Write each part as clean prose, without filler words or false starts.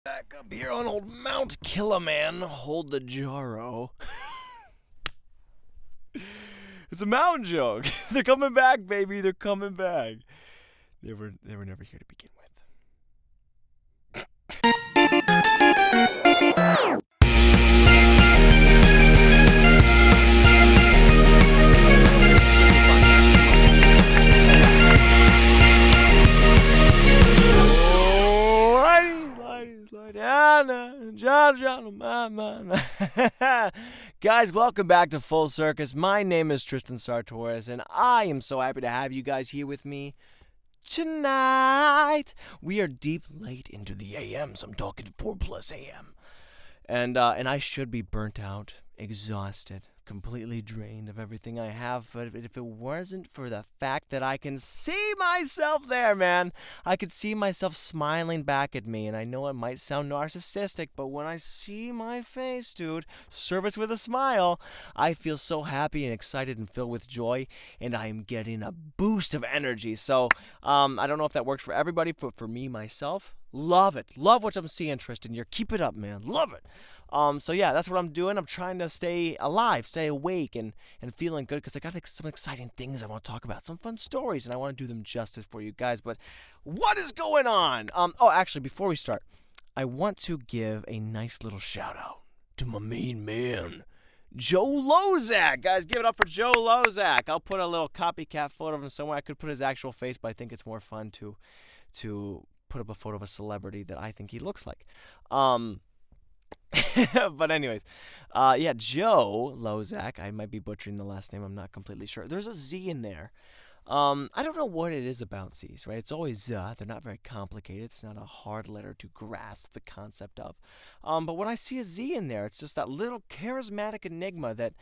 Back up here on old Mount Killaman, hold the Jarro. It's a mountain joke. They're coming back, baby. They're coming back. They were never here to begin with. Guys, welcome back to Full Circus. My name is Tristan Sartoris, and I am so happy to have you guys here with me tonight. We are deep late into the AMs. I'm talking 4+ AM. And I should be burnt out, exhausted, completely drained of everything I have, but if it wasn't for the fact that I can see myself there, man, I could see myself smiling back at me, and I know it might sound narcissistic, but when I see my face, dude, service with a smile, I feel so happy and excited and filled with joy, and I am getting a boost of energy. So, I don't know if that works for everybody, but for me, myself, love it. Love what I'm seeing, Tristan. You keep it up, man. Love it. So yeah, that's what I'm doing. I'm trying to stay alive, stay awake, and feeling good because I got some exciting things I want to talk about, some fun stories, and I want to do them justice for you guys. But what is going on? Actually, before we start, I want to give a nice little shout out to my main man, Joe Lozak. Guys, give it up for Joe Lozak. I'll put a little copycat photo of him somewhere. I could put his actual face, but I think it's more fun to put up a photo of a celebrity that I think he looks like. But anyways, Joe Lozak. I might be butchering the last name. I'm not completely sure. There's a Z in there. I don't know what it is about Z's, right? It's always they're not very complicated. It's not a hard letter to grasp the concept of. But when I see a Z in there, it's just that little charismatic enigma that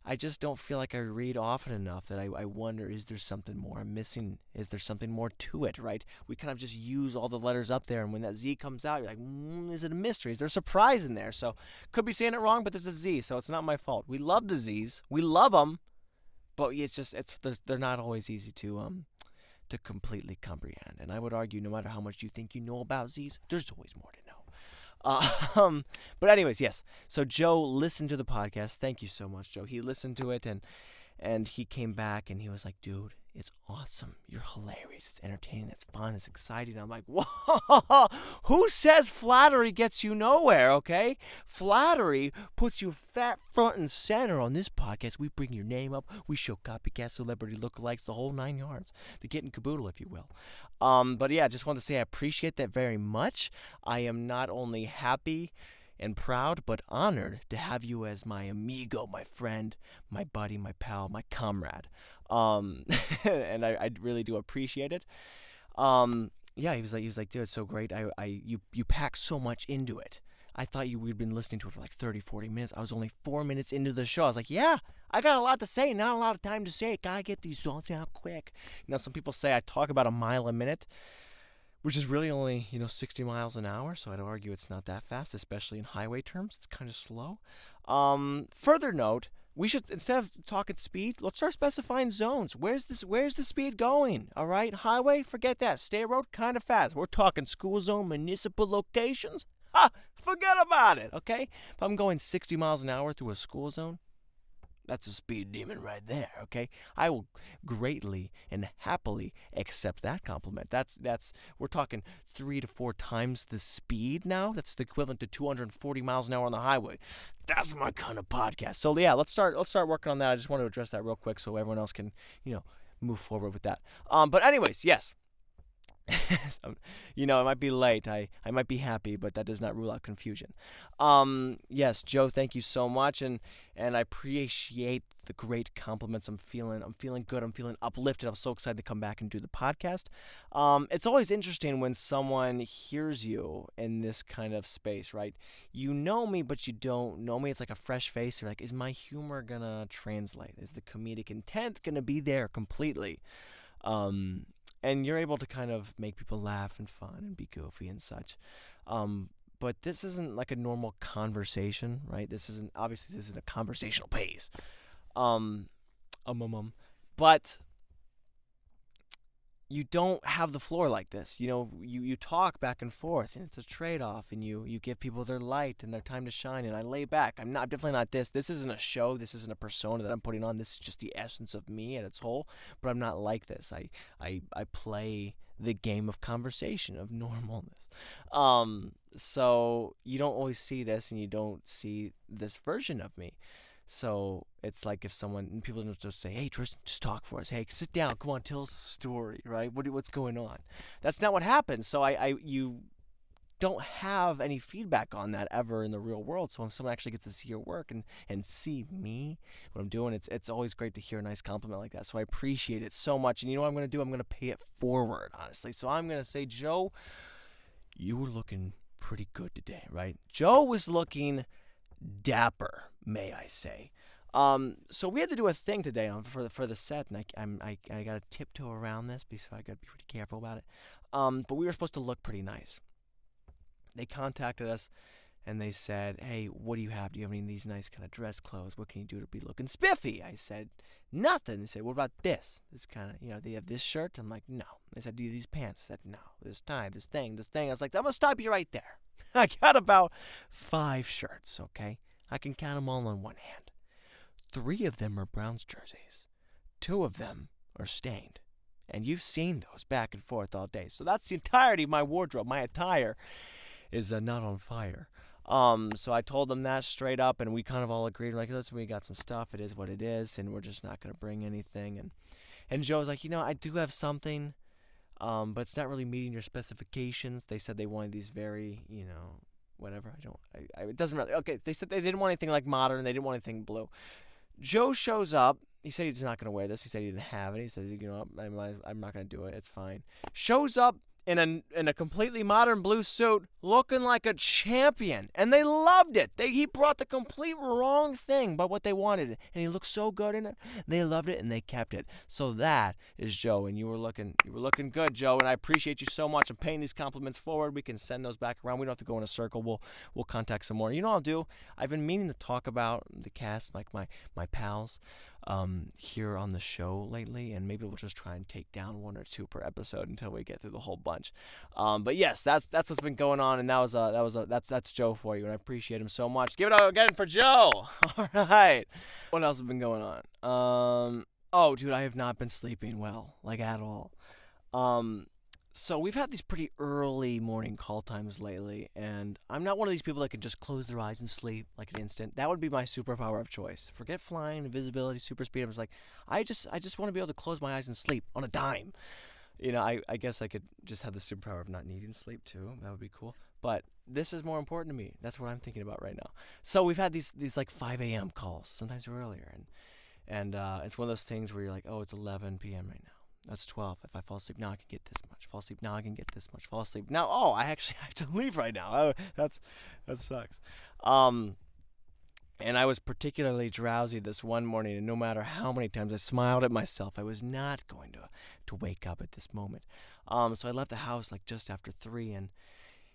I just don't feel like I read often enough, that I wonder, is there something more I'm missing? Is there something more to it, right? We kind of just use all the letters up there, and when that Z comes out, you're like, is it a mystery? Is there a surprise in there? So, could be saying it wrong, but there's a Z, so it's not my fault. We love the Z's. We love them, but they're not always easy to completely comprehend. And I would argue, no matter how much you think you know about Z's, there's always more to know. But anyways, yes. So Joe listened to the podcast. Thank you so much, Joe. He listened to it and he came back and he was like, dude, it's awesome. You're hilarious. It's entertaining. It's fun. It's exciting. I'm like, whoa, who says flattery gets you nowhere, okay? Flattery puts you fat front and center on this podcast. We bring your name up. We show copycat celebrity lookalikes, the whole 9 yards. The kit and caboodle, if you will. But yeah, just wanted to say I appreciate that very much. I am not only happy and proud, but honored to have you as my amigo, my friend, my buddy, my pal, my comrade. And I really do appreciate it. He was like, dude, it's so great. You pack so much into it. I thought we'd been listening to it for like 30, 40 minutes. I was only 4 minutes into the show. I was like, yeah, I got a lot to say, not a lot of time to say it. Gotta get these thoughts out quick. Some people say I talk about a mile a minute, which is really only, 60 miles an hour, so I'd argue it's not that fast, especially in highway terms. It's kind of slow. Further note, we should, instead of talking speed, let's start specifying zones. Where's the speed going? All right, highway, forget that. State road, kind of fast. We're talking school zone, municipal locations. Forget about it, okay? If I'm going 60 miles an hour through a school zone, that's a speed demon right there, okay? I will greatly and happily accept that compliment. We're talking 3 to 4 times the speed now. That's the equivalent to 240 miles an hour on the highway. That's my kind of podcast. So yeah, let's start working on that. I just want to address that real quick so everyone else can, move forward with that. But anyways, yes. It might be late. I might be happy, but that does not rule out confusion. Yes, Joe, thank you so much, and I appreciate the great compliments. I'm feeling good. I'm feeling uplifted. I'm so excited to come back and do the podcast. It's always interesting when someone hears you in this kind of space, right? You know me, but you don't know me. It's like a fresh face. You're like, is my humor gonna translate? Is the comedic intent gonna be there completely? And you're able to kind of make people laugh and fun and be goofy and such. But this isn't like a normal conversation, right? This isn't a conversational pace. But you don't have the floor like this. You talk back and forth, and it's a trade-off, and you give people their light and their time to shine, and I lay back. Definitely not this. This isn't a show. This isn't a persona that I'm putting on. This is just the essence of me at its whole, but I'm not like this. I play the game of conversation, of normalness. So you don't always see this, and you don't see this version of me. So it's like if people don't just say, "Hey, Tristan, just talk for us. Hey, sit down. Come on, tell us a story, right? What's going on?" That's not what happens. So you don't have any feedback on that ever in the real world. So when someone actually gets to see your work and see me, what I'm doing, it's always great to hear a nice compliment like that. So I appreciate it so much. And you know what I'm going to do? I'm going to pay it forward, honestly. So I'm going to say, Joe, you were looking pretty good today, right? Joe was looking dapper, may I say. So we had to do a thing today for the set, and I got to tiptoe around this because I got to be pretty careful about it. But we were supposed to look pretty nice. They contacted us, and they said, "Hey, what do you have? Do you have any of these nice kind of dress clothes? What can you do to be looking spiffy?" I said, "Nothing." They said, "What about this? This kind of, they have this shirt?" I'm like, "No." They said, "Do you have these pants?" I said, "No." This tie, this thing. I was like, "I'm going to stop you right there." I got about 5 shirts, okay? I can count them all on one hand. 3 of them are Browns jerseys. 2 of them are stained. And you've seen those back and forth all day. So that's the entirety of my wardrobe. My attire is not on fire. So I told them that straight up, and we kind of all agreed, like, listen, we got some stuff. It is what it is, and we're just not going to bring anything. And Joe was like, I do have something, but it's not really meeting your specifications. They said they wanted these very, whatever. It doesn't really. Okay, they said they didn't want anything like modern. They didn't want anything blue. Joe shows up. He said he's not going to wear this. He said he didn't have it. He said, I'm not going to do it. It's fine. Shows up in a completely modern blue suit, looking like a champion, and they loved it. He brought the complete wrong thing, but what they wanted, and he looked so good in it. They loved it, and they kept it. So that is Joe, and you were looking good, Joe, and I appreciate you so much. I'm paying these compliments forward. We can send those back around. We don't have to go in a circle. We'll contact some more. You know what I'll do? I've been meaning to talk about the cast, like my pals, here on the show lately, and maybe we'll just try and take down 1 or 2 per episode until we get through the whole bunch. But yes, that's what's been going on, and that's Joe for you, and I appreciate him so much. Give it up again for Joe. All right. What else has been going on? Oh, dude, I have not been sleeping well, like at all. So we've had these pretty early morning call times lately, and I'm not one of these people that can just close their eyes and sleep like an instant. That would be my superpower of choice. Forget flying, invisibility, super speed. I was like, I just want to be able to close my eyes and sleep on a dime. I guess I could just have the superpower of not needing sleep too. That would be cool. But this is more important to me. That's what I'm thinking about right now. So we've had these like 5 a.m. calls, sometimes earlier, and it's one of those things where you're like, oh, it's 11 p.m. right now. That's 12. If I fall asleep now, I can get this much. Fall asleep now, I can get this much. Fall asleep now. Oh, I actually have to leave right now. That sucks. And I was particularly drowsy this one morning, and no matter how many times I smiled at myself, I was not going to wake up at this moment. So I left the house like just after 3, and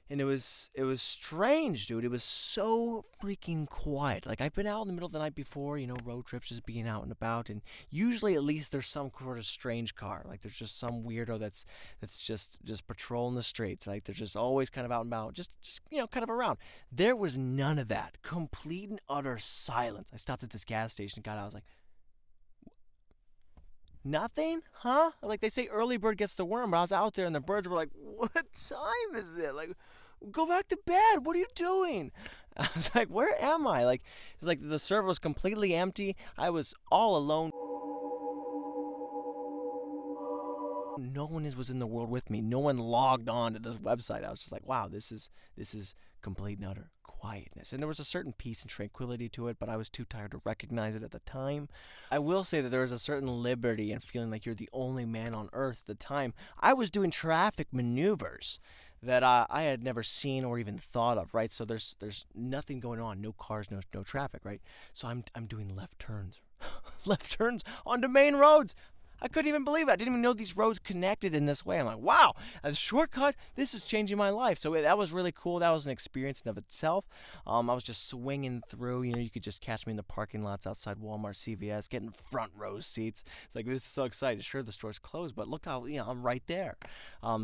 it was strange, dude. It was so freaking quiet. Like, I've been out in the middle of the night before, road trips, just being out and about, and usually at least there's some sort of strange car. Like, there's just some weirdo that's just patrolling the streets. Like, there's just always kind of out and about, just kind of around. There was none of that. Complete and utter silence. I stopped at this gas station, got out, I was like, nothing? Huh? Like, they say early bird gets the worm, but I was out there and the birds were like, what time is it? Like, go back to bed. What are you doing? I was like, where am I? Like, it's like the server was completely empty. I was all alone. No one was in the world with me. No one logged on to this website. I was just like, wow, this is complete and utter quietness. And there was a certain peace and tranquility to it, but I was too tired to recognize it at the time. I will say that there was a certain liberty in feeling like you're the only man on earth at the time. I was doing traffic maneuvers that I had never seen or even thought of, right? So there's nothing going on, no cars, no traffic, right? So I'm doing left turns, left turns onto main roads. I couldn't even believe it. I didn't even know these roads connected in this way. I'm like, wow, a shortcut. This is changing my life. So that was really cool. That was an experience in of itself. I was just swinging through. You could just catch me in the parking lots outside Walmart, CVS, getting front row seats. It's like, this is so exciting. Sure, the store's closed, but look how, I'm right there.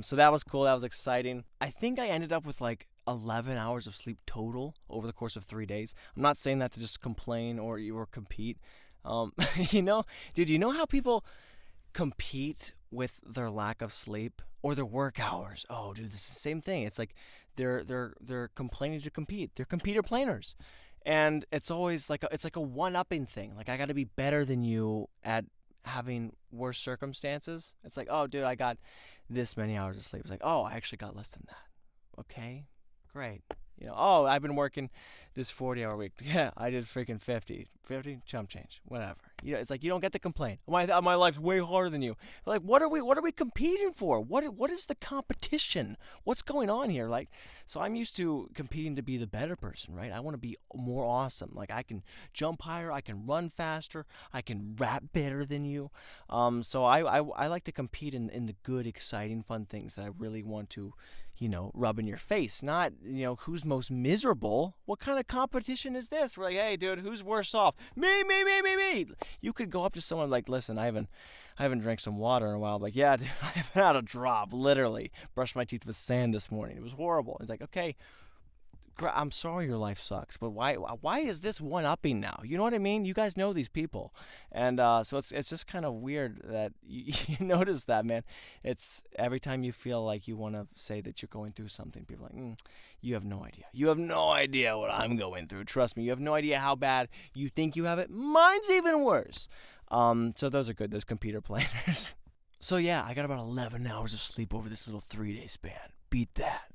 So that was cool. That was exciting. I think I ended up with like 11 hours of sleep total over the course of 3 days. I'm not saying that to just complain or compete. Dude, you know how people compete with their lack of sleep or their work hours? Oh, dude, this is the same thing. It's like they're complaining to compete. They're competer planers. And it's always like it's like a one-upping thing. Like, I got to be better than you at having worse circumstances. It's like, oh, dude, I got this many hours of sleep. It's like, oh, I actually got less than that. Okay, great. Oh, I've been working this 40-hour week. Yeah, I did freaking 50. 50, chump change, whatever. It's like, you don't get to complain. My life's way harder than you. But like, what are we competing for? What is the competition? What's going on here? Like, so I'm used to competing to be the better person, right? I want to be more awesome. Like, I can jump higher, I can run faster, I can rap better than you. So I like to compete in the good, exciting, fun things that I really want to rub in your face, not, who's most miserable. What kind of competition is this? We're like, hey, dude, who's worse off? Me. You could go up to someone like, listen, I haven't drank some water in a while. Like, yeah, dude, I haven't had a drop, literally. Brushed my teeth with sand this morning. It was horrible. It's like, okay, I'm sorry your life sucks, but why is this one-upping now? You know what I mean? You guys know these people. And so it's just kind of weird that you notice that, man. It's every time you feel like you want to say that you're going through something, people are like, you have no idea. You have no idea what I'm going through. Trust me, you have no idea how bad you think you have it. Mine's even worse. So those are good, those computer planners. So yeah, I got about 11 hours of sleep over this little 3-day span. Beat that.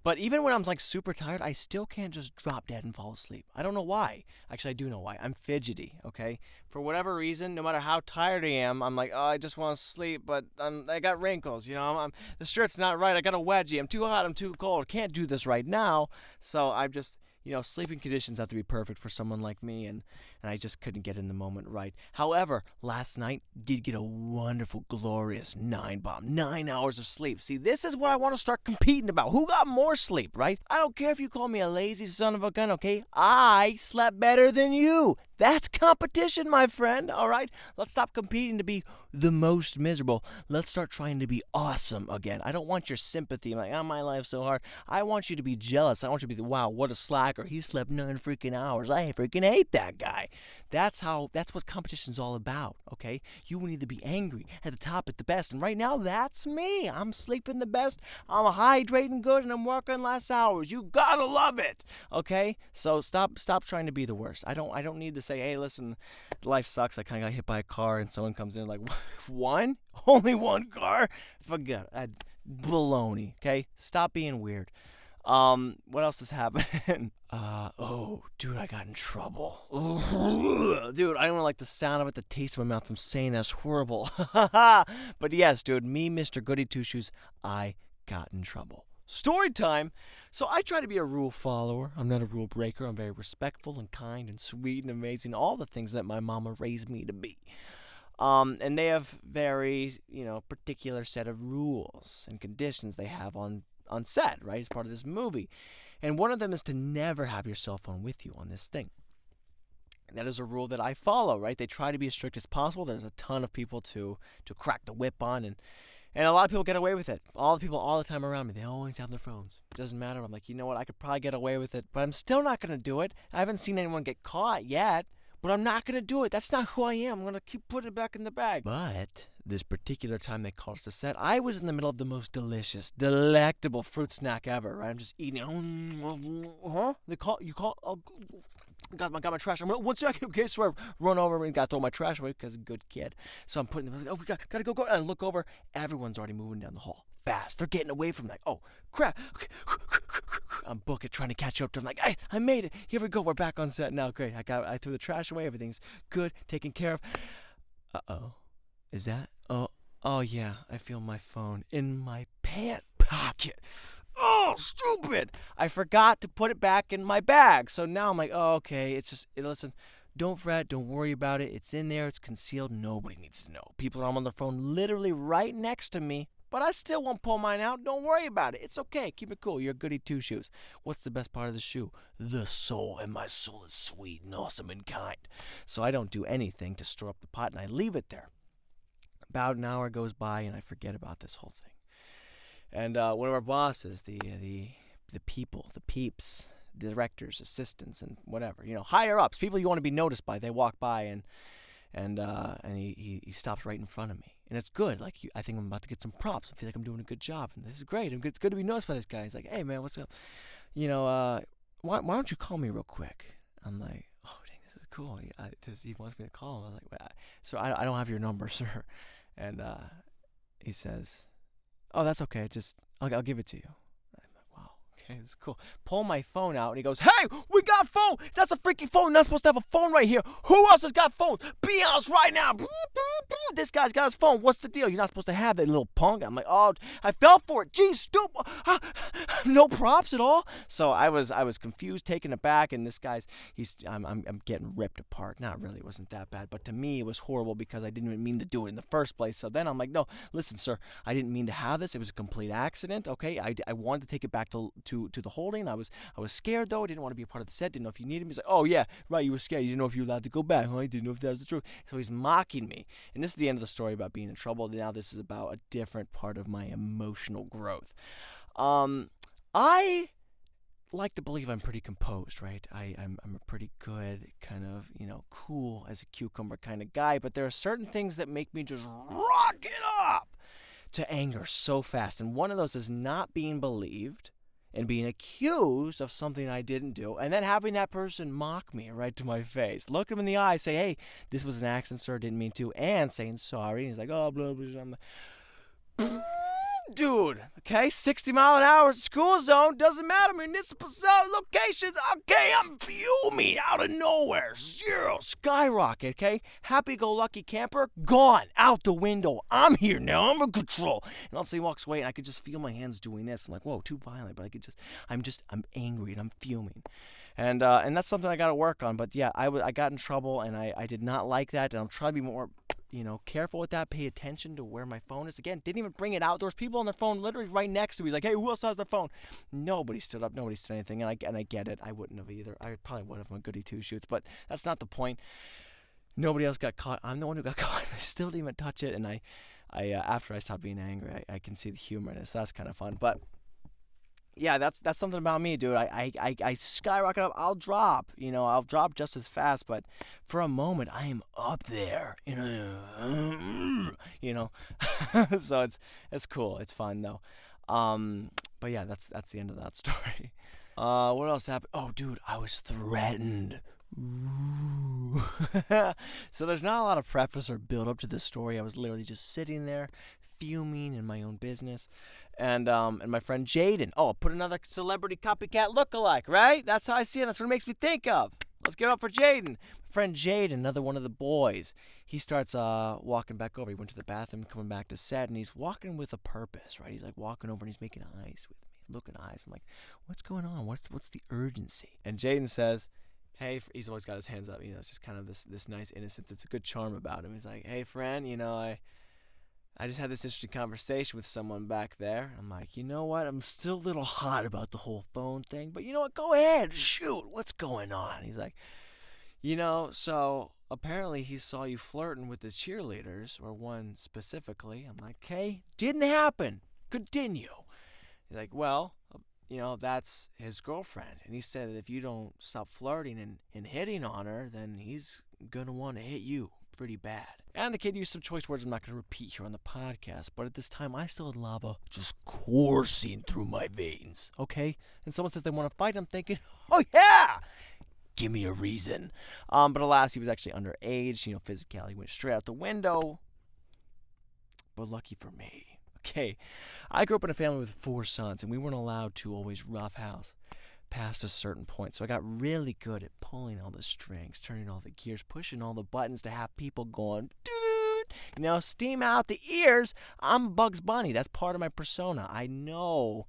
But even when I'm like super tired, I still can't just drop dead and fall asleep. I don't know why. Actually, I do know why. I'm fidgety, okay? For whatever reason, no matter how tired I am, I'm like, oh, I just want to sleep, but I got wrinkles, the shirt's not right. I got a wedgie. I'm too hot. I'm too cold. Can't do this right now. So I've just, sleeping conditions have to be perfect for someone like me, and I just couldn't get in the moment right. However, last night did get a wonderful, glorious 9 hours of sleep. See, this is what I want to start competing about. Who got more sleep, right? I don't care if you call me a lazy son of a gun, okay? I slept better than you. That's competition, my friend, all right? Let's stop competing to be the most miserable. Let's start trying to be awesome again. I don't want your sympathy. I'm like, oh, my life's so hard. I want you to be jealous. I want you to be, wow, what a slacker. He slept 9 freaking hours. I freaking hate that guy. That's what competition's all about, okay? You need to be angry at the top, at the best. And right now, that's me. I'm sleeping the best. I'm hydrating good, and I'm working less hours. You gotta love it, okay? So stop trying to be the worst. I don't need to say, hey, listen, life sucks. I kind of got hit by a car, and someone comes in like, one? Only one car? Forget it. Baloney, okay? Stop being weird. What else is happening? Dude, I got in trouble. Dude, I don't like the sound of it, the taste of my mouth from saying that's horrible. But yes, dude, me, Mr. Goody Two-Shoes, I got in trouble. Story time. So I try to be a rule follower. I'm not a rule breaker. I'm very respectful and kind and sweet and amazing. All the things that my mama raised me to be. And they have very, particular set of rules and conditions they have on set, right? It's part of this movie. And one of them is to never have your cell phone with you on this thing. And that is a rule that I follow, right? They try to be as strict as possible. There's a ton of people to crack the whip on, and a lot of people get away with it. All the people all the time around me, they always have their phones. It doesn't matter. I'm like, you know what? I could probably get away with it, but I'm still not going to do it. I haven't seen anyone get caught yet, but I'm not going to do it. That's not who I am. I'm going to keep putting it back in the bag. But this particular time they called us to set, I was in the middle of the most delicious, delectable fruit snack ever, right? I'm just eating it. Got my trash. I'm like, 1 second, okay, so I run over and got to throw my trash away because I'm a good kid. So I'm putting them, we gotta go. And I look over, everyone's already moving down the hall fast. They're getting away from me. Like, oh, crap. I'm booking, trying to catch up to them. Like, hey, I made it. Here we go. We're back on set now. Great. I threw the trash away. Everything's good, taken care of. Uh-oh. Is that? Oh, yeah. I feel my phone in my pant pocket. Oh, stupid. I forgot to put it back in my bag. So now I'm like, oh, okay. Listen, Don't fret. Don't worry about it. It's in there. It's concealed. Nobody needs to know. People are on their phone literally right next to me. But I still won't pull mine out. Don't worry about it. It's okay. Keep it cool. You're a goody two-shoes. What's the best part of the shoe? The soul. And my soul is sweet and awesome and kind. So I don't do anything to stir up the pot, and I leave it there. About an hour goes by, and I forget about this whole thing. And one of our bosses, the people, the peeps, directors, assistants, and whatever, higher ups, people you want to be noticed by, they walk by, and he stops right in front of me. And it's good. Like, I think I'm about to get some props. I feel like I'm doing a good job. And this is great. It's good to be noticed by this guy. He's like, hey, man, what's up? Why don't you call me real quick? I'm like, oh, dang, this is cool. He wants me to call him. I was like, well, sir, I don't have your number, sir. And he says, oh, that's okay. I'll give it to you. I'm like, wow, okay, this is cool. Pull my phone out, and he goes, hey, we got a phone. That's a freaking phone. You're not supposed to have a phone right here. Who else has got phones? Be honest right now. This guy's got his phone. What's the deal? You're not supposed to have that, little punk. I'm like, oh, I fell for it. Geez, stupid. No props at all. So I was confused, taken aback, and this guy's I'm getting ripped apart. Not really, it wasn't that bad, but to me it was horrible because I didn't even mean to do it in the first place. So then I'm like, no, listen, sir, I didn't mean to have this. It was a complete accident. Okay, I wanted to take it back to the holding. I was scared though. I didn't want to be a part of the set. Didn't know if you needed me. He's like, oh yeah, right, you were scared. You didn't know if you were allowed to go back. Huh? I didn't know if that was the truth. So he's mocking me, and this is the end of the story about being in trouble. Now this is about a different part of my emotional growth. I like to believe I'm pretty composed, right? I'm a pretty good kind of, cool as a cucumber kind of guy, but there are certain things that make me just rock it up to anger so fast. And one of those is not being believed and being accused of something I didn't do, and then having that person mock me right to my face. Look him in the eye, say, hey, this was an accident, sir, didn't mean to, and saying sorry. And he's like, oh, blah, blah, blah. Dude, okay, 60 mile an hour school zone, doesn't matter, municipal zone locations, okay, I'm fuming out of nowhere, zero, skyrocket, okay, happy-go-lucky camper, gone, out the window, I'm here now, I'm in control, and all of a sudden he walks away, and I could just feel my hands doing this, I'm like, whoa, too violent, but I'm angry, and I'm fuming, and that's something I gotta work on, but yeah, I got in trouble, and I did not like that, and I'm trying to be more careful with that. Pay attention to where my phone is. Again, didn't even bring it out. There was people on their phone literally right next to me. He's like, hey, who else has their phone? Nobody stood up. Nobody said anything. And I get it. I wouldn't have either. I probably would have. I'm a goody two-shoes. But that's not the point. Nobody else got caught. I'm the one who got caught. I still didn't even touch it. And I after I stopped being angry, I can see the humor in it. So that's kind of fun. But yeah, that's something about me, dude. I skyrocket up. I'll drop just as fast, but for a moment, I am up there, So it's cool. It's fun though. But yeah, that's the end of that story. What else happened? Oh, dude, I was threatened. Ooh. So there's not a lot of preface or build up to this story. I was literally just sitting there, fuming in my own business. And my friend Jaden. Oh, put another celebrity copycat lookalike, right? That's how I see it. That's what it makes me think of. Let's give it up for Jaden. My friend Jaden, another one of the boys. He starts walking back over. He went to the bathroom, coming back to set, and he's walking with a purpose, right? He's like walking over and he's making eyes with me, looking eyes. I'm like, what's going on? What's the urgency? And Jaden says, hey, he's always got his hands up. It's just kind of this nice innocence. It's a good charm about him. He's like, hey, friend, I just had this interesting conversation with someone back there. I'm like, you know what? I'm still a little hot about the whole phone thing, but you know what? Go ahead, shoot. What's going on? He's like, so apparently he saw you flirting with the cheerleaders, or one specifically. I'm like, okay, didn't happen. Continue. He's like, well, that's his girlfriend. And he said that if you don't stop flirting and hitting on her, then he's going to want to hit you pretty bad. And the kid used some choice words I'm not going to repeat here on the podcast, but at this time I still had lava just coursing through my veins, okay? And someone says they want to fight, I'm thinking, oh yeah, give me a reason. But alas, he was actually underage, physicality went straight out the window. But lucky for me, okay, I grew up in a family with 4 sons, and we weren't allowed to always roughhouse past a certain point. So I got really good at pulling all the strings, turning all the gears, pushing all the buttons to have people going, dude, steam out the ears. I'm Bugs Bunny. That's part of my persona. I know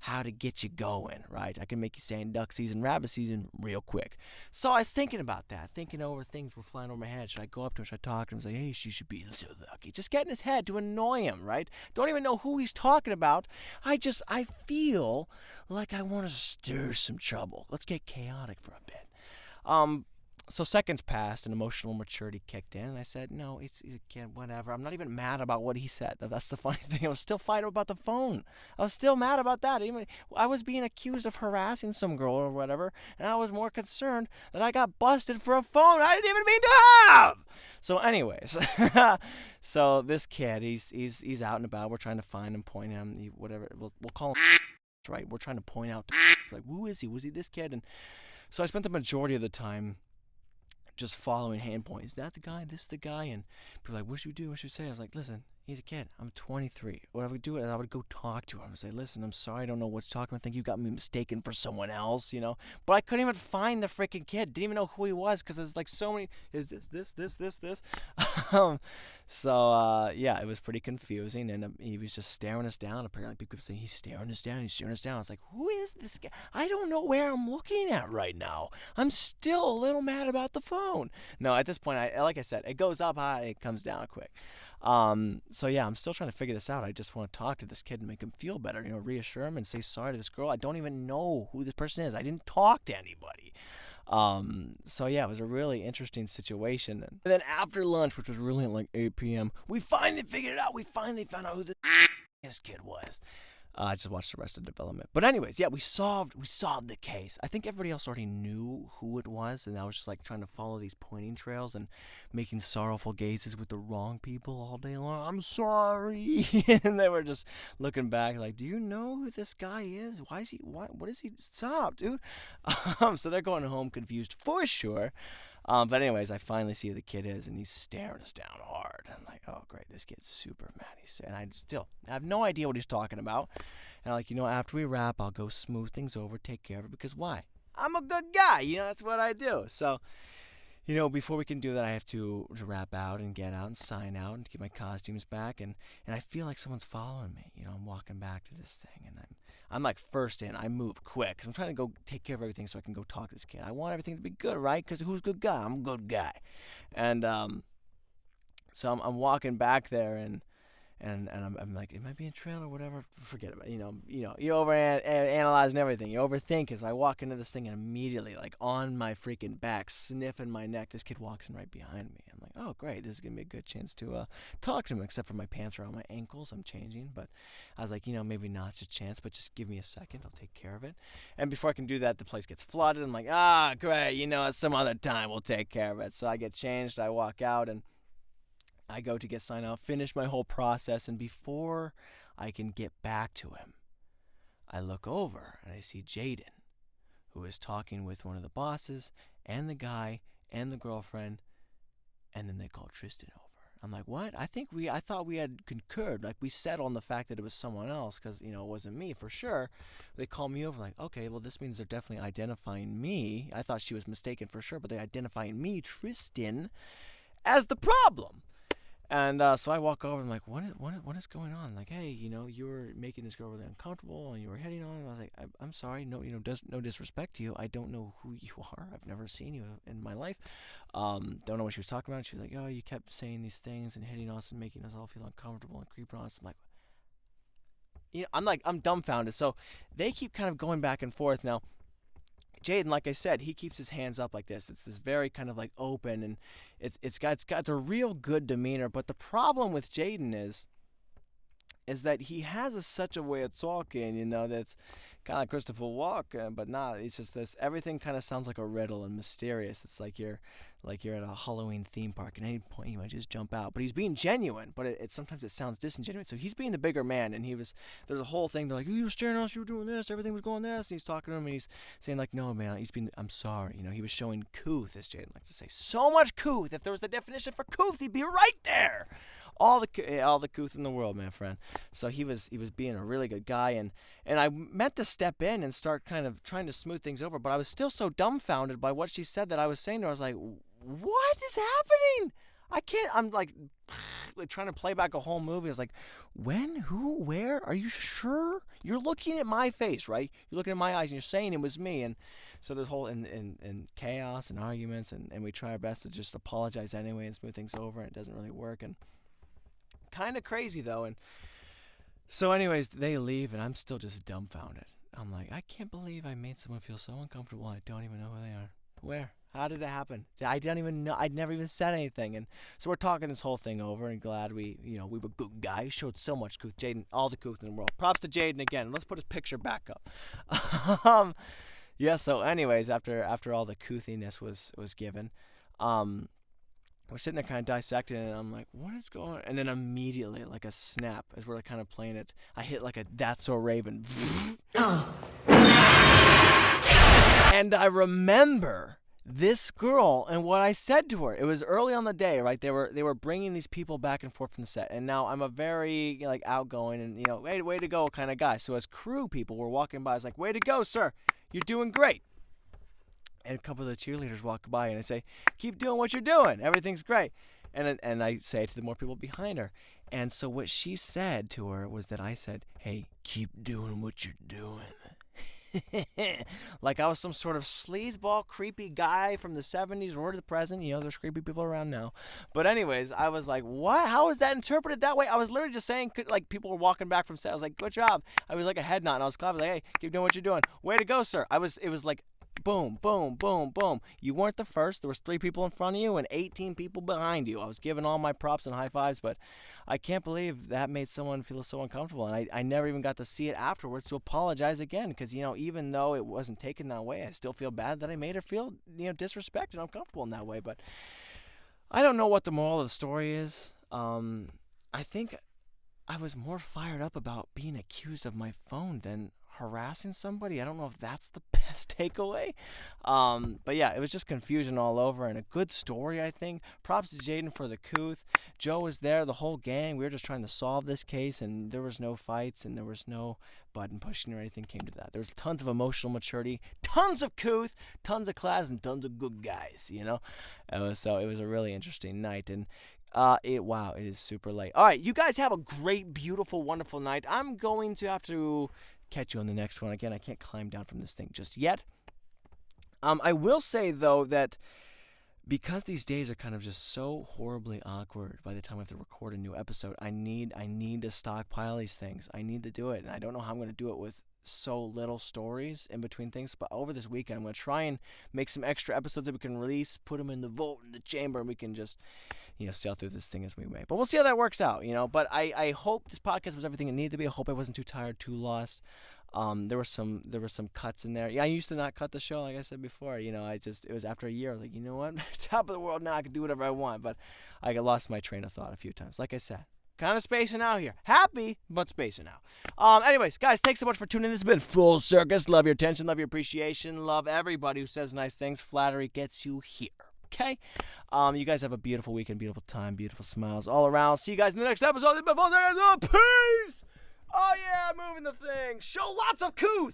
how to get you going, right? I can make you saying duck season, rabbit season real quick. So I was thinking about that, thinking over things were flying over my head. Should I go up to him? Should I talk to him? Say, hey, she should be so lucky. Just get in his head to annoy him, right? Don't even know who he's talking about. I feel like I want to stir some trouble. Let's get chaotic for a bit. So seconds passed and emotional maturity kicked in, and I said, no, he's a kid, whatever. I'm not even mad about what he said. That's the funny thing. I was still fighting about the phone. I was still mad about that. Even I was being accused of harassing some girl or whatever, and I was more concerned that I got busted for a phone I didn't even mean to have. So anyways, so this kid, he's out and about. We're trying to find him, point him, whatever. We'll call him, right? We're trying to point out, like, who is he? Was he this kid? And so I spent the majority of the time just following hand points. Is that the guy? This the guy? And people are like, what should we do? What should we say? I was like, listen, he's a kid. I'm 23. What I would do is I would go talk to him and say, listen, I'm sorry, I don't know what's talking. I think you got me mistaken for someone else, you know? But I couldn't even find the freaking kid. Didn't even know who he was because there's like so many, is this? Yeah, it was pretty confusing. And he was just staring us down. Apparently people kept saying, he's staring us down. I was like, who is this guy? I don't know where I'm looking at right now. I'm still a little mad about the phone. No, at this point, like I said, it goes up high, it comes down quick. So yeah, I'm still trying to figure this out. I just want to talk to this kid and make him feel better, reassure him and say sorry to this girl. I don't even know who this person is. I didn't talk to anybody. So yeah, it was a really interesting situation. And then after lunch, which was really at like 8 p.m., we finally figured it out. We finally found out who this kid was. I just watched the rest of the development. But anyways, yeah, we solved the case. I think everybody else already knew who it was, and I was just like trying to follow these pointing trails and making sorrowful gazes with the wrong people all day long. I'm sorry. And they were just looking back like, do you know who this guy is? What is he? Stop, dude. So they're going home confused for sure. But anyways, I finally see who the kid is, and he's staring us down hard. I'm like, oh, great, this kid's super mad. And I have no idea what he's talking about. And I'm like, after we wrap, I'll go smooth things over, take care of it, because why? I'm a good guy. That's what I do. So, before we can do that, I have to wrap out and get out and sign out and get my costumes back. And I feel like someone's following me. I'm walking back to this thing, and I'm like first in. I move quick because I'm trying to go take care of everything so I can go talk to this kid. I want everything to be good, right? Because who's a good guy? I'm a good guy. And so I'm walking back there, and I'm like, am I being trailed or whatever? Forget about it. You over analyzing everything. You overthink. As I walk into this thing, and immediately, like on my freaking back, sniffing my neck, this kid walks in right behind me. I'm like, oh great, this is gonna be a good chance to talk to him. Except for my pants are on my ankles, I'm changing. But I was like, maybe not a chance, but just give me a second, I'll take care of it. And before I can do that, the place gets flooded. I'm like, great, some other time we'll take care of it. So I get changed, I walk out, and I go to get signed out, finish my whole process, and before I can get back to him, I look over and I see Jaden, who is talking with one of the bosses and the guy and the girlfriend, and then they call Tristan over. I'm like, what? I thought we had concurred, like we settled on the fact that it was someone else, because it wasn't me for sure. They call me over, like, okay, well this means they're definitely identifying me. I thought she was mistaken for sure, but they're identifying me, Tristan, as the problem. And so I walk over and I'm like, what is going on? Like, hey, you were making this girl really uncomfortable and you were hitting on her. I was like, I'm sorry, no, no disrespect to you. I don't know who you are. I've never seen you in my life. Don't know what she was talking about. She was like, oh, you kept saying these things and hitting us and making us all feel uncomfortable and creeping on us. I'm like, I'm dumbfounded. So they keep kind of going back and forth. Now, Jaden, like I said, he keeps his hands up like this. It's this very kind of like open, and it's got a real good demeanor. But the problem with Jaden is that he has such a way of talking, that's kind of like Christopher Walken, but not. It's just this. Everything kind of sounds like a riddle and mysterious. It's like you're at a Halloween theme park, and at any point you might just jump out. But he's being genuine, but sometimes it sounds disingenuous. So he's being the bigger man, and there's a whole thing. They're like, you were staring at us, you were doing this, everything was going this. And he's talking to him, and he's saying like, no man, I'm sorry. He was showing Couth, as Jaden likes to say. So much Couth. If there was the definition for Couth, he'd be right there. All the Couth in the world, my friend. So he was being a really good guy, and I meant to step in and start kind of trying to smooth things over, but I was still so dumbfounded by what she said that I was saying to her. I was like, what is happening? I can't. I'm like trying to play back a whole movie. I was like, when, who, where? Are you sure? You're looking at my face, right? You're looking at my eyes, and you're saying it was me. And so there's whole in chaos and arguments, and we try our best to just apologize anyway and smooth things over. And it doesn't really work, and kind of crazy though. And so, anyways, they leave, and I'm still just dumbfounded. I'm like, I can't believe I made someone feel so uncomfortable. I don't even know who they are. Where? How did it happen? I don't even know. I'd never even said anything. And so we're talking this whole thing over, and glad we were good guys. Showed so much Couth. Jaden, all the Couth in the world. Props to Jaden again. Let's put his picture back up. Yeah. So, anyways, after all the Couthiness was given, we're sitting there kind of dissecting it, and I'm like, what is going on? And then immediately, like a snap, as we're kind of playing it, I hit like a That's So Raven. And I remember this girl and what I said to her. It was early on the day, right? They were bringing these people back and forth from the set. And now I'm a very outgoing and way to go kind of guy. So as crew people were walking by, I was like, way to go, sir. You're doing great. And a couple of the cheerleaders walk by, and I say, keep doing what you're doing. Everything's great. And I say it to the more people behind her. And so what she said to her was that I said, hey, keep doing what you're doing. Like I was some sort of sleazeball, creepy guy from the 70s or the present. There's creepy people around now. But anyways, I was like, what? How is that interpreted that way? I was literally just saying, like, people were walking back from set. I was like, good job. I was like a head nod, and I was clapping, like, hey, keep doing what you're doing. Way to go, sir. It was like, boom, boom, boom, boom. You weren't the first. There was 3 people in front of you and 18 people behind you. I was giving all my props and high fives, but I can't believe that made someone feel so uncomfortable. And I never even got to see it afterwards to apologize again because, even though it wasn't taken that way, I still feel bad that I made her feel, disrespected and uncomfortable in that way. But I don't know what the moral of the story is. I think I was more fired up about being accused of my phone than harassing somebody. I don't know if that's the best takeaway. But yeah, it was just confusion all over and a good story, I think. Props to Jaden for the Couth. Joe was there, the whole gang. We were just trying to solve this case, and there was no fights, and there was no button pushing or anything came to that. There was tons of emotional maturity, tons of Couth, tons of class, and tons of good guys, So it was a really interesting night, and it is super late. All right, you guys have a great, beautiful, wonderful night. I'm going to have to catch you on the next one. Again, I can't climb down from this thing just yet. I will say, though, that because these days are kind of just so horribly awkward by the time I have to record a new episode, I need to stockpile these things. I need to do it, and I don't know how I'm going to do it with so little stories in between things. But over this weekend, I'm going to try and make some extra episodes that we can release, put them in the vault, in the chamber, and we can just sail through this thing as we may. But we'll see how that works out, But I hope this podcast was everything it needed to be. I hope I wasn't too tired, too lost. There were some cuts in there. Yeah, I used to not cut the show, like I said before. It was after a year. I was like, you know what? Top of the world now. I can do whatever I want. But I lost my train of thought a few times. Like I said, kind of spacing out here. Happy, but spacing out. Anyways, guys, thanks so much for tuning in. This has been Full Circus. Love your attention. Love your appreciation. Love everybody who says nice things. Flattery gets you here. Okay? You guys have a beautiful weekend, beautiful time, beautiful smiles all around. See you guys in the next episode. Peace! Oh, yeah, moving the thing. Show lots of Couth!